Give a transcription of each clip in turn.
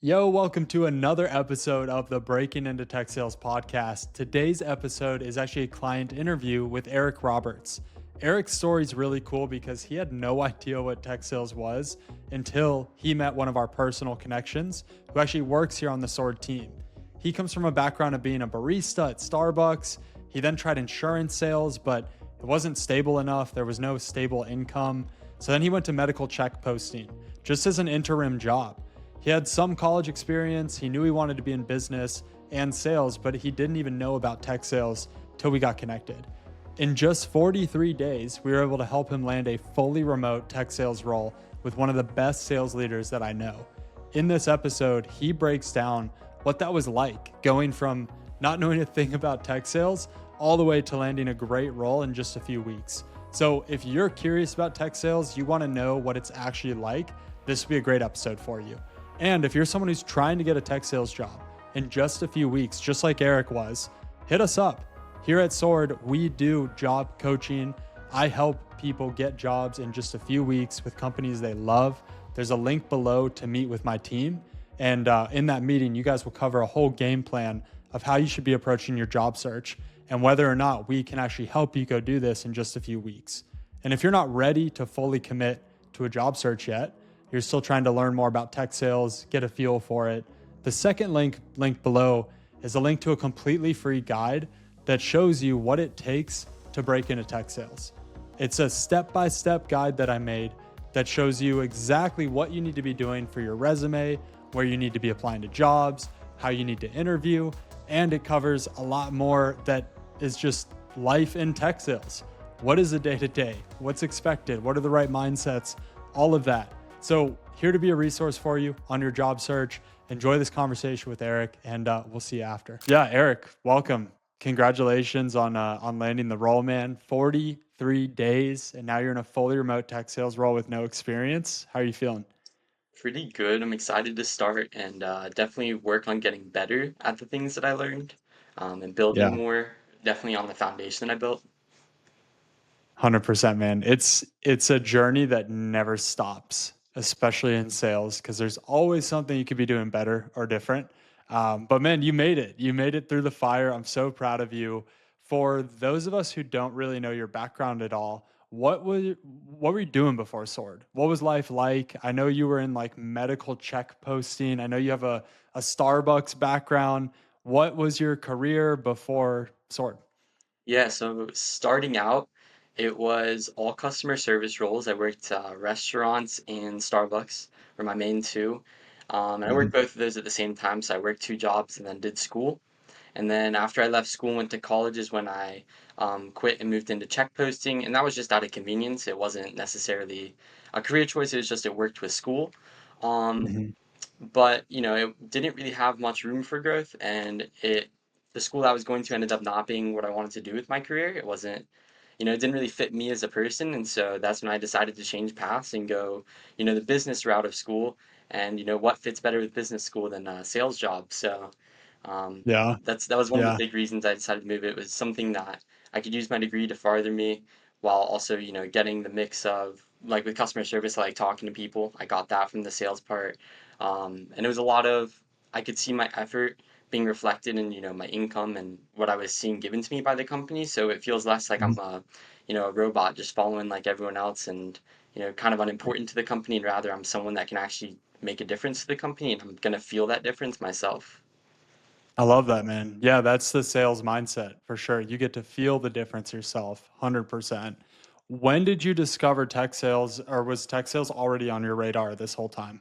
Yo, welcome to another episode of the Breaking Into Tech Sales podcast. Today's episode is actually a client interview with Eric Roberts. Eric's story is really cool because he had no idea what tech sales was until he met one of our personal connections who actually works here on the Sword team. He comes from a background of being a barista at Starbucks. He then tried insurance sales, but it wasn't stable enough. There was no stable income. So then he went to medical check posting just as an interim job. He had some college experience. He knew he wanted to be in business and sales, but he didn't even know about tech sales till we got connected. In just 43 days, we were able to help him land a fully remote tech sales role with one of the best sales leaders that I know. In this episode, he breaks down what that was like going from not knowing a thing about tech sales all the way to landing a great role in just a few weeks. So if you're curious about tech sales, you want to know what it's actually like, this would be a great episode for you. And if you're someone who's trying to get a tech sales job in just a few weeks, just like Eric was, hit us up. Here at Sword, we do job coaching. I help people get jobs in just a few weeks with companies they love. There's a link below to meet with my team. And in that meeting, you guys will cover a whole game plan of how you should be approaching your job search and whether or not we can actually help you go do this in just a few weeks. And if you're not ready to fully commit to a job search yet, you're still trying to learn more about tech sales, get a feel for it, the second link below is a link to a completely free guide that shows you what it takes to break into tech sales. It's a step-by-step guide that I made that shows you exactly what you need to be doing for your resume, where you need to be applying to jobs, how you need to interview, and it covers a lot more that is just life in tech sales. What is the day-to-day? What's expected? What are the right mindsets? All of that. So here to be a resource for you on your job search. Enjoy this conversation with Eric, and we'll see you after. Yeah, Eric, welcome. Congratulations on landing the role, man. 43 days, and now you're in a fully remote tech sales role with no experience. How are you feeling? Pretty good. I'm excited to start and definitely work on getting better at the things that I learned and building Yeah, more, definitely on the foundation that I built. 100%, man. It's a journey that never stops, especially in sales, because there's always something you could be doing better or different. But man, you made it. You made it through the fire. I'm so proud of you. For those of us who don't really know your background at all, what were you doing before Sword? What was life like? I know you were in like medical check posting. I know you have a Starbucks background. What was your career before Sword? Yeah, so starting out, it was all customer service roles. I worked restaurants and Starbucks were my main two. And I worked Mhm. both of those at the same time. So I worked two jobs and then did school. And then after I left school and went to college is when I quit and moved into check posting. And that was just out of convenience. It wasn't necessarily a career choice. It was just it worked with school. Um, Mhm. but it didn't really have much room for growth, and the school I was going to ended up not being what I wanted to do with my career. It wasn't, it didn't really fit me as a person, and so that's when I decided to change paths and go, the business route of school. And what fits better with business school than a sales job? So um, Yeah. that was one of the Yeah. big reasons I decided to move. It was something that I could use my degree to farther me, while also getting the mix of, like, with customer service, I like talking to people. I got that from the sales part, and it was a lot of, I could see my effort being reflected in my income and what I was seeing given to me by the company. So it feels less like I'm a robot just following like everyone else, and kind of unimportant to the company, and rather I'm someone that can actually make a difference to the company, and I'm gonna feel that difference myself. I love that, man. Yeah, that's the sales mindset for sure. You get to feel the difference yourself, 100%. When did you discover tech sales, or was tech sales already on your radar this whole time?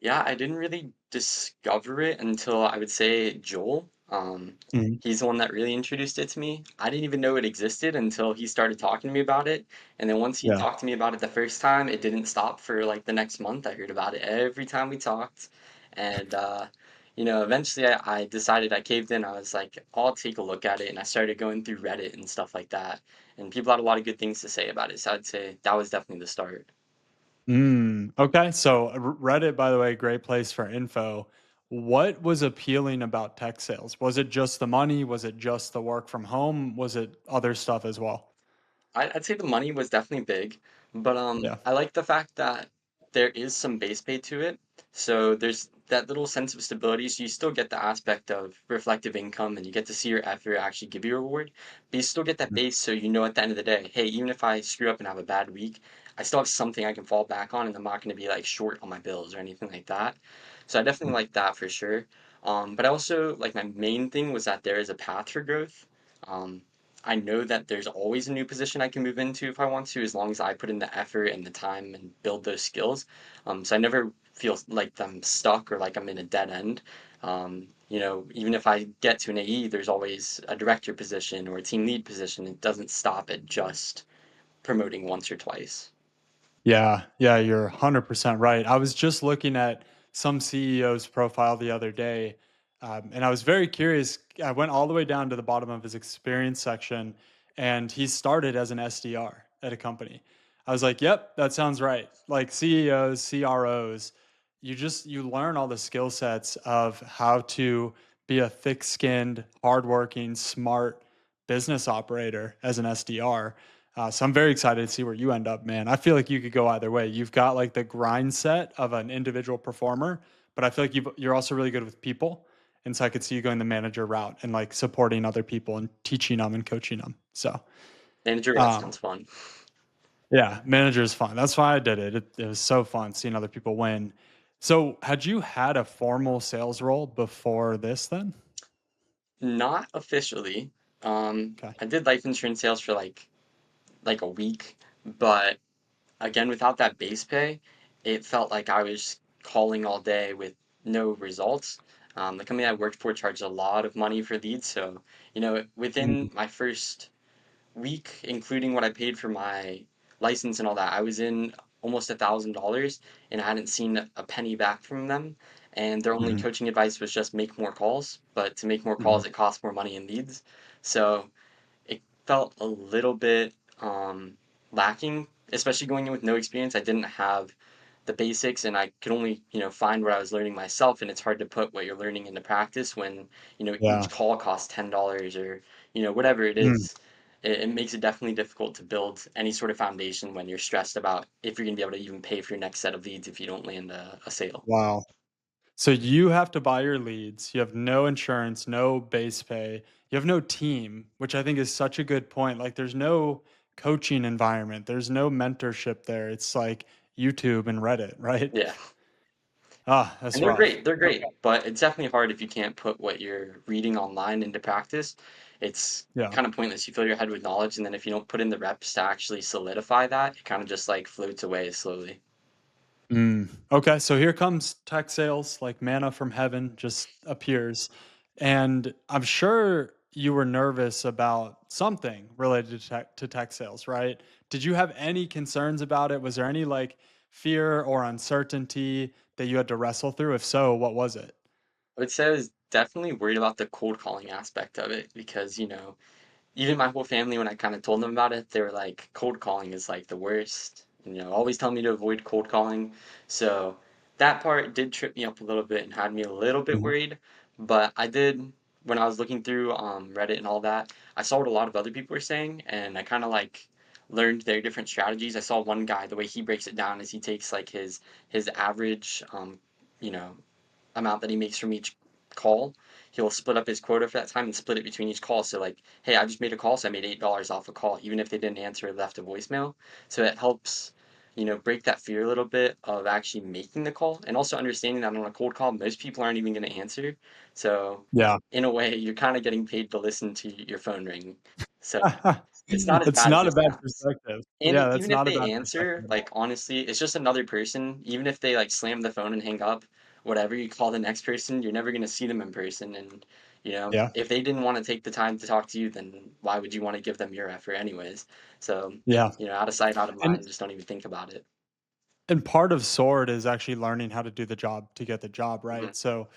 Yeah, I didn't really discover it until, I would say, Joel. Mhm. He's the one that really introduced it to me. I didn't even know it existed until he started talking to me about it. And then once he Yeah. talked to me about it the first time, it didn't stop for like the next month. I heard about it every time we talked. And eventually I decided, I caved in. I was like, I'll take a look at it. And I started going through Reddit and stuff like that. And people had a lot of good things to say about it. So I'd say that was definitely the start. Okay. So Reddit, by the way, great place for info. What was appealing about tech sales? Was it just the money? Was it just the work from home? Was it other stuff as well? I'd say the money was definitely big, but Yeah. I like the fact that there is some base pay to it. So there's that little sense of stability. So you still get the aspect of reflective income and you get to see your effort actually give you a reward, but you still get that base so you know at the end of the day, hey, even if I screw up and have a bad week, I still have something I can fall back on and I'm not going to be like short on my bills or anything like that. So I definitely like that for sure. But I also like my main thing was that there is a path for growth. Um, I know that there's always a new position I can move into if I want to, as long as I put in the effort and the time and build those skills. So I never feel like I'm stuck or like I'm in a dead end. Even if I get to an AE, there's always a director position or a team lead position. It doesn't stop at just promoting once or twice. Yeah, yeah, you're 100% right. I was just looking at some CEO's profile the other day, and I was very curious. I went all the way down to the bottom of his experience section, and he started as an SDR at a company. I was like, "Yep, that sounds right." Like CEOs, CROs, you learn all the skill sets of how to be a thick-skinned, hardworking, smart business operator as an SDR. So I'm very excited to see where you end up, man. I feel like you could go either way. You've got like the grind set of an individual performer, but I feel like you're also really good with people. And so I could see you going the manager route and like supporting other people and teaching them and coaching them. So, Manager, that um, sounds fun. yeah, manager is fun. That's why I did it. It was so fun seeing other people win. So, had you had a formal sales role before this then? Not officially. Okay. I did life insurance sales for like a week, but again, without that base pay, it felt like I was calling all day with no results. The company I worked for charged a lot of money for leads, so Mm, within my first week, including what I paid for my license and all that, I was in almost $1,000, and I hadn't seen a penny back from them. And their only mhm, coaching advice was just make more calls, but to make more mhm. calls, it costs more money in leads. So it felt a little bit lacking, especially going in with no experience. I didn't have the basics, and I could only find what I was learning myself. And it's hard to put what you're learning into practice when each Yeah. call costs $10 or whatever it Mm, is. It makes it definitely difficult to build any sort of foundation when you're stressed about if you're going to be able to even pay for your next set of leads if you don't land a sale. wow. So you have to buy your leads. You have no insurance, no base pay. You have no team, which I think is such a good point. Like there's no coaching environment. There's no mentorship there. It's like YouTube and Reddit, right? Yeah. Ah, that's And they're rough. great, they're Okay. great, but it's definitely hard if you can't put what you're reading online into practice. It's Yeah. kind of pointless. You fill your head with knowledge, and then if you don't put in the reps to actually solidify that, it kind of just like floats away slowly. Okay, so here comes tech sales, like manna from heaven just appears. And I'm sure you were nervous about something related to tech sales, right? Did you have any concerns about it? Was there any like fear or uncertainty that you had to wrestle through? If so, what was it? I would say I was definitely worried about the cold calling aspect of it because, even my whole family, when I kind of told them about it, they were like, cold calling is like the worst. Always tell me to avoid cold calling. So that part did trip me up a little bit and had me a little bit Mhm. worried. But I did, when I was looking through Reddit and all that, I saw what a lot of other people were saying, and I kind of like learned their different strategies. I saw one guy, the way he breaks it down is he takes like his average, you know, amount that he makes from each call. He'll split up his quota for that time and split it between each call. So like, hey, I just made a call, so I made $8 off a call, even if they didn't answer or left a voicemail. So it helps, break that fear a little bit of actually making the call and also understanding that on a cold call, most people aren't even going to answer. So Yeah. in a way, you're kind of getting paid to listen to your phone ring. So it's not as It's bad as not a it bad sounds. perspective. And Yeah, that's even if not a they bad perspective answer, at like all. honestly, it's just another person. Even if they like slam the phone and hang up, whatever, you call the next person, you're never gonna see them in person. And Yeah. if they didn't want to take the time to talk to you, then why would you want to give them your effort anyways? So, Yeah. out of sight, out of And mind, just don't even think about it. part of sword is actually learning how to do the job to get the job, Mhm. right? So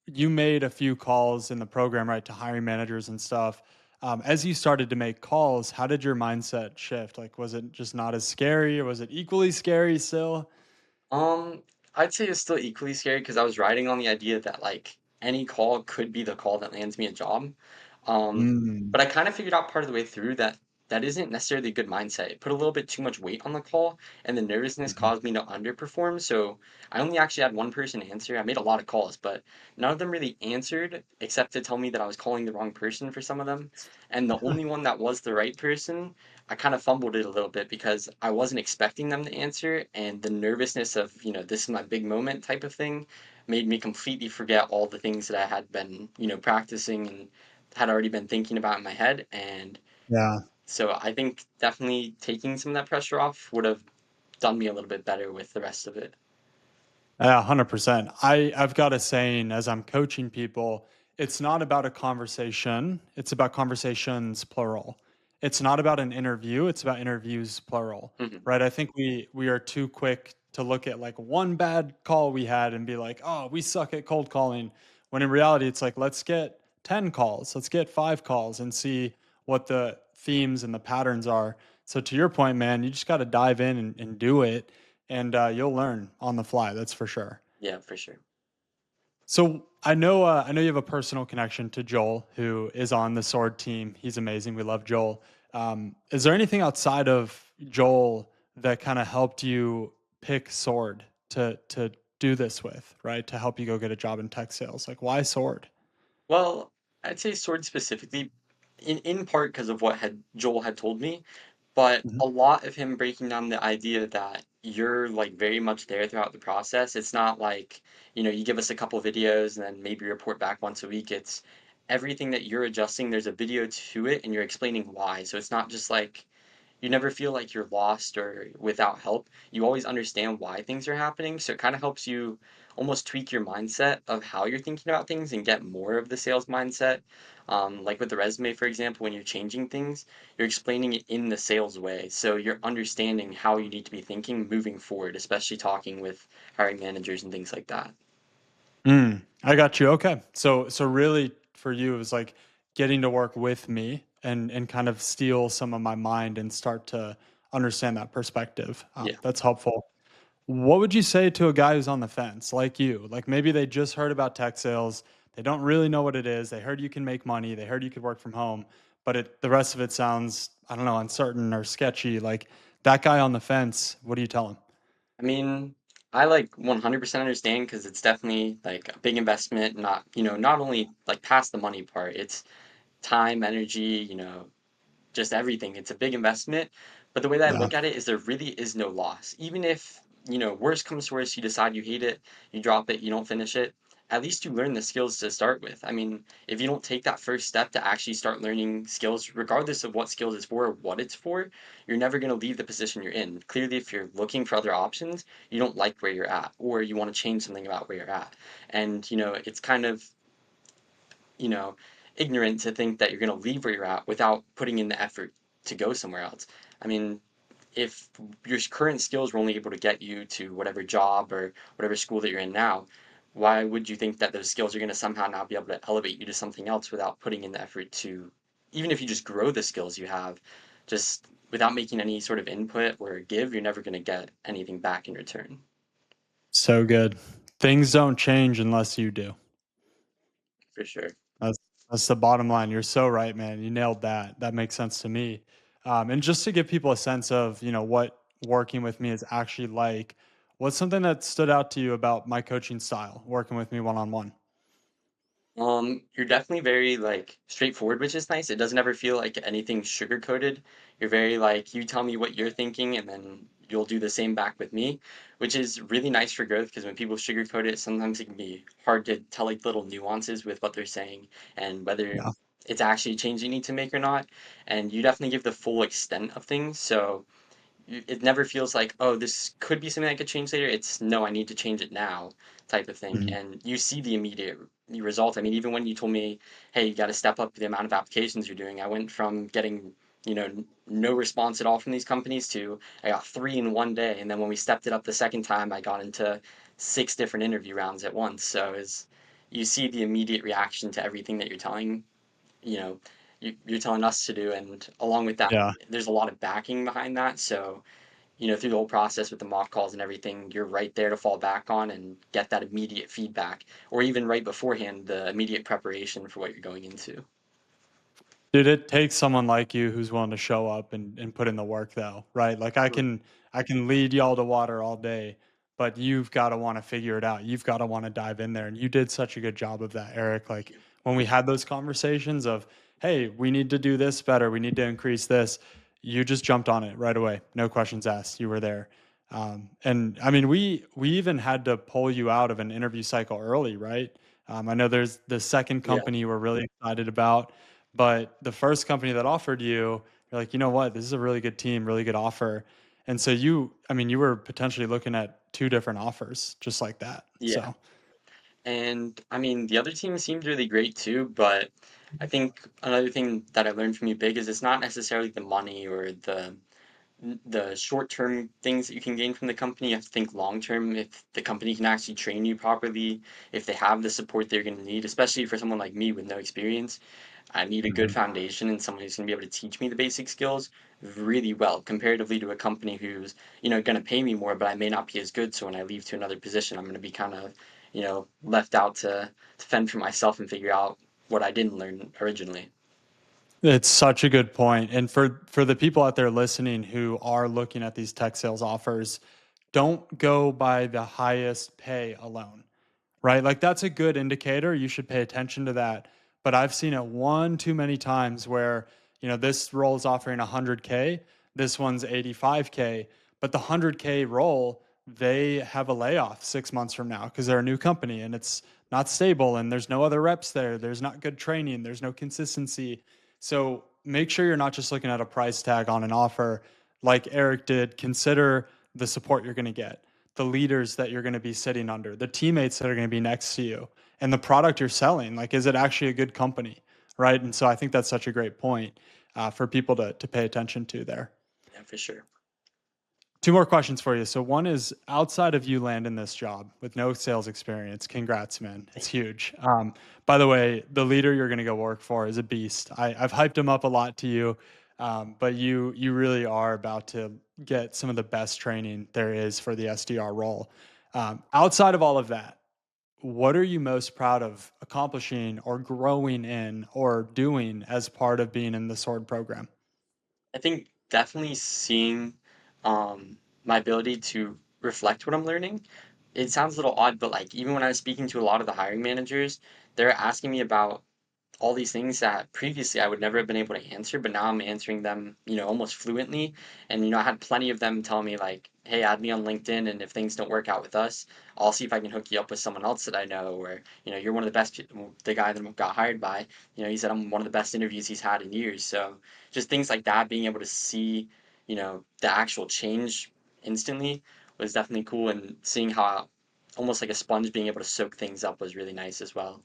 you made a few calls in the program, right, to hiring managers and stuff. As you started to make calls, how did your mindset shift? Like, was it just not as scary, or was it equally scary still? Um, I'd say it's still equally scary because I was riding on the idea that like any call could be the call that lands me a job. Um, Mm, but I kind of figured out part of the way through that that isn't necessarily a good mindset. It put a little bit too much weight on the call, and the nervousness Mhm. caused me to underperform. So I only actually had one person answer. I made a lot of calls, but none of them really answered except to tell me that I was calling the wrong person for some of them. And the only one that was the right person, I kind of fumbled it a little bit because I wasn't expecting them to answer, and the nervousness of, this is my big moment type of thing made me completely forget all the things that I had been, practicing and had already been thinking about in my head. And Yeah. so I think definitely taking some of that pressure off would have done me a little bit better with the rest of it. Yeah, 100%. I've got a saying as I'm coaching people, it's not about a conversation, it's about conversations plural. It's not about an interview, it's about interviews plural. Mhm. Right? I think we are too quick to look at like one bad call we had and be like, "Oh, we suck at cold calling." When in reality it's like, let's get 10 calls, let's get 5 calls and see what the themes and the patterns are. So to your point, man, you just got to dive in and do it and you'll learn on the fly. That's for sure. Yeah, for sure. So I know you have a personal connection to Joel, who is on the Sword team. He's amazing. We love Joel. Is there anything outside of Joel that kind of helped you pick Sword to do this with, right? To help you go get a job in tech sales? Like, why Sword? Well, I'd say sword specifically, in part because of what had Joel had told me, but Mhm. a lot of him breaking down the idea that you're like very much there throughout the process. It's not like, you give us a couple videos and then maybe report back once a week. It's everything that you're adjusting, there's a video to it and you're explaining why. So it's not just like you never feel like you're lost or without help. You always understand why things are happening. So it kind of helps you almost tweak your mindset of how you're thinking about things and get more of the sales mindset. Like with the resume, for example, when you're changing things, you're explaining it in the sales way. So you're understanding how you need to be thinking moving forward, especially talking with hiring managers and things like that. I got you. Okay. So really for you it was like getting to work with me and kind of steal some of my mind and start to understand that perspective. Yeah. That's helpful. What would you say to a guy who's on the fence like you? Like maybe they just heard about tech sales, they don't really know what it is. They heard you can make money, they heard you could work from home, but the rest of it sounds, I don't know, uncertain or sketchy. Like that guy on the fence, what do you tell him? I mean, I like 100% understand because it's definitely like a big investment, not only like past the money part, it's time, energy, just everything. It's a big investment. But the way that I Yeah. look at it is there really is no loss. Even if, worst comes to worst, you decide you hate it, you drop it, you don't finish it, at least you learn the skills to start with. I mean, if you don't take that first step to actually start learning skills, regardless of what skills it's for or what it's for, you're never going to leave the position you're in. Clearly, if you're looking for other options, you don't like where you're at, or you want to change something about where you're at. And, it's kind of you know, ignorant to think that you're going to leave where you're at without putting in the effort to go somewhere else. I mean, if your current skills were only able to get you to whatever job or whatever school that you're in now, why would you think that those skills are going to somehow now be able to elevate you to something else without putting in the effort to, even if you just grow the skills you have, just without making any sort of input or give, you're never going to get anything back in return. So good. Things don't change unless you do. For sure. That's that's the bottom line. You're so right, man. You nailed that. That makes sense to me. And just to give people a sense of, what working with me is actually like, what's something that stood out to you about my coaching style, working with me one on one? You're definitely very like straightforward, which is nice. It doesn't ever feel like anything sugar coated. You're very like you tell me what you're thinking, and then you'll do the same back with me, which is really nice for growth because when people sugarcoat it, sometimes it can be hard to tell like little nuances with what they're saying and whether Yeah. it's actually a change you need to make or not. And you definitely give the full extent of things. So it never feels like, oh, this could be something I could change later. It's no, I need to change it now type of thing. Mhm. And you see the immediate result. I mean, even when you told me, hey, you got to step up the amount of applications you're doing, I went from getting, no response at all from these companies to I got three in one day. And then when we stepped it up the second time, I got into six different interview rounds at once. So as you see the immediate reaction to everything that you're telling you know you're telling us to do, and along with that Yeah. there's a lot of backing behind that. So through the whole process with the mock calls and everything, you're right there to fall back on and get that immediate feedback, or even right beforehand the immediate preparation for what you're going into. Dude, it takes someone like you who's willing to show up and put in the work though, right? Like I can lead y'all to water all day, but you've got to want to figure it out. You've got to want to dive in there. And you did such a good job of that, Eric. Thank Like you. when we had those conversations of, hey, we need to do this better, we need to increase this, you just jumped on it right away. No questions asked. You were there. And I mean, we even had to pull you out of an interview cycle early, right? I know there's the second Yeah, company you were really excited about, but the first company that offered you, you're like, you know what, this is a really good team, really good offer. And so I mean, you were potentially looking at two different offers just like that. yeah. So And I mean, the other team seemed really great too, but I think another thing that I learned from you big is it's not necessarily the money or the short-term things that you can gain from the company. You have to think long-term if the company can actually train you properly, if they have the support they're going to need, especially for someone like me with no experience. I need a good Mhm. foundation and someone who's going to be able to teach me the basic skills really well, comparatively to a company who's, going to pay me more, but I may not be as good. So when I leave to another position, I'm going to be kind of, left out to fend for myself and figure out what I didn't learn originally. It's such a good point. And for the people out there listening who are looking at these tech sales offers, don't go by the highest pay alone, right? Like that's a good indicator. You should pay attention to that. But I've seen it one too many times where, this role is offering 100K, this one's 85K, but the 100K role, they have a layoff 6 months from now because they're a new company and it's not stable and there's no other reps there. There's not good training. There's no consistency. So make sure you're not just looking at a price tag on an offer like Eric did. Consider the support you're going to get, the leaders that you're going to be sitting under, the teammates that are going to be next to you, and the product you're selling. Like, is it actually a good company? Right. And so I think that's such a great point for people to pay attention to there. Yeah, for sure. Two more questions for you. So one is outside of you landing this job with no sales experience, congrats, man. It's Thank you. huge. By the way, the leader you're going to go work for is a beast. I've hyped him up a lot to you, but you really are about to get some of the best training there is for the SDR role. Outside of all of that, what are you most proud of accomplishing or growing in or doing as part of being in the sword program? I think definitely seeing my ability to reflect what I'm learning. It sounds a little odd, but like even when I was speaking to a lot of the hiring managers, they're asking me about all these things that previously I would never have been able to answer, but now I'm answering them, almost fluently. And, I had plenty of them tell me like, hey, add me on LinkedIn, and if things don't work out with us, I'll see if I can hook you up with someone else that I know, or, you're one of the best, the guy that got hired by, he said I'm one of the best interviews he's had in years. So just things like that, being able to see, the actual change instantly was definitely cool. And seeing how almost like a sponge being able to soak things up was really nice as well.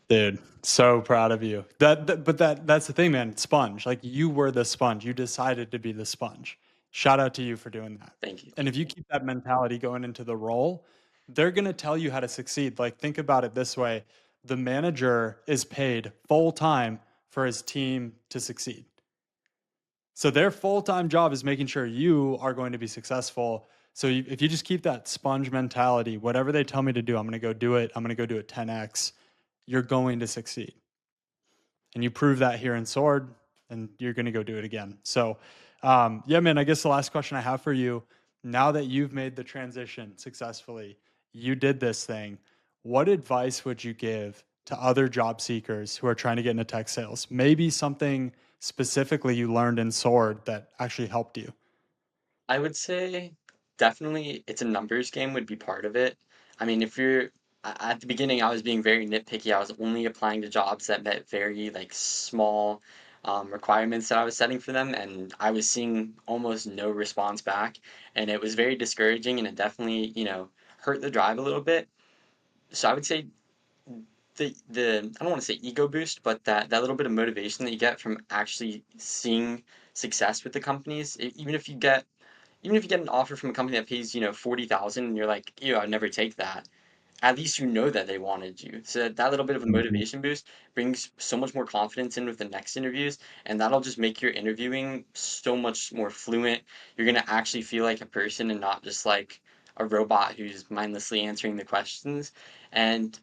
Dude, so proud of you. But that's the thing, man. Sponge. Like you were the sponge. You decided to be the sponge. Shout out to you for doing that. Thank you. And if you keep that mentality going into the role, they're going to tell you how to succeed. Like think about it this way. The manager is paid full time for his team to succeed. So their full-time job is making sure you are going to be successful. So if you just keep that sponge mentality, whatever they tell me to do, I'm going to go do it. I'm going to go do it 10x. You're going to succeed. And you prove that here in Sword, and you're going to go do it again. So, yeah, man, I guess the last question I have for you, now that you've made the transition successfully, you did this thing, what advice would you give to other job seekers who are trying to get into tech sales? Maybe something specifically you learned in Sword that actually helped you. I would say definitely it's a numbers game would be part of it. I mean, if you're at the beginning, I was being very nitpicky. I was only applying to jobs that met very like small requirements that I was setting for them, and I was seeing almost no response back, and it was very discouraging, and it definitely, hurt the drive a little bit. So I would say the I don't want to say ego boost, but that little bit of motivation that you get from actually seeing success with the companies, even if you get an offer from a company that pays 40,000 and you're like, ew, I'd never take that, at least you know that they wanted you. So that little bit of a Mhm. motivation boost brings so much more confidence in with the next interviews, and that'll just make your interviewing so much more fluent. You're gonna actually feel like a person and not just like a robot who's mindlessly answering the questions. And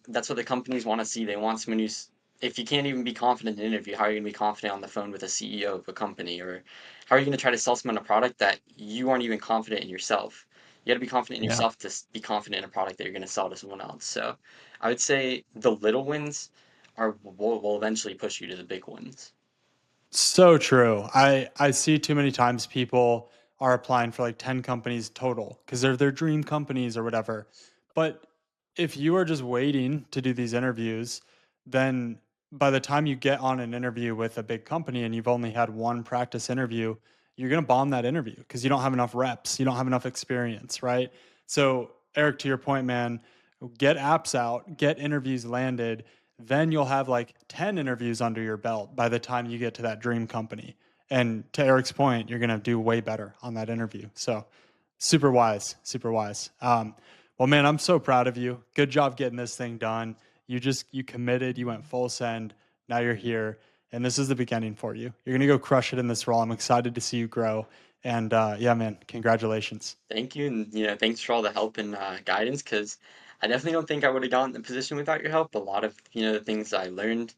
that's what the companies want to see. They want someone who's if you can't even be confident in an interview, how are you gonna be confident on the phone with a CEO of a company? Or how are you gonna try to sell someone a product that you aren't even confident in yourself? You gotta be confident in Yeah. yourself to be confident in a product that you're gonna sell to someone else. So I would say the little wins will eventually push you to the big wins. So true. I see too many times people are applying for like 10 companies total because they're their dream companies or whatever. But if you are just waiting to do these interviews, then by the time you get on an interview with a big company and you've only had one practice interview, you're going to bomb that interview because you don't have enough reps, you don't have enough experience, right? So, Eric, to your point, man, get apps out, get interviews landed, then you'll have like 10 interviews under your belt by the time you get to that dream company. And to Eric's point, you're going to do way better on that interview. So, super wise, super wise. Well, man, I'm so proud of you. Good job getting this thing done. You committed, you went full send. Now you're here. And this is the beginning for you. You're going to go crush it in this role. I'm excited to see you grow. And yeah, man, congratulations. Thank you, and thanks for all the help and guidance. Because I definitely don't think I would have gotten the position without your help. A lot of the things I learned,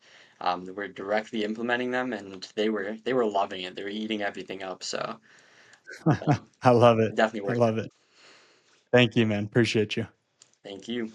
we're directly implementing them, and they were loving it. They were eating everything up. So um, I love it. definitely I worth love it. it. Thank you, man. Appreciate you. Thank you.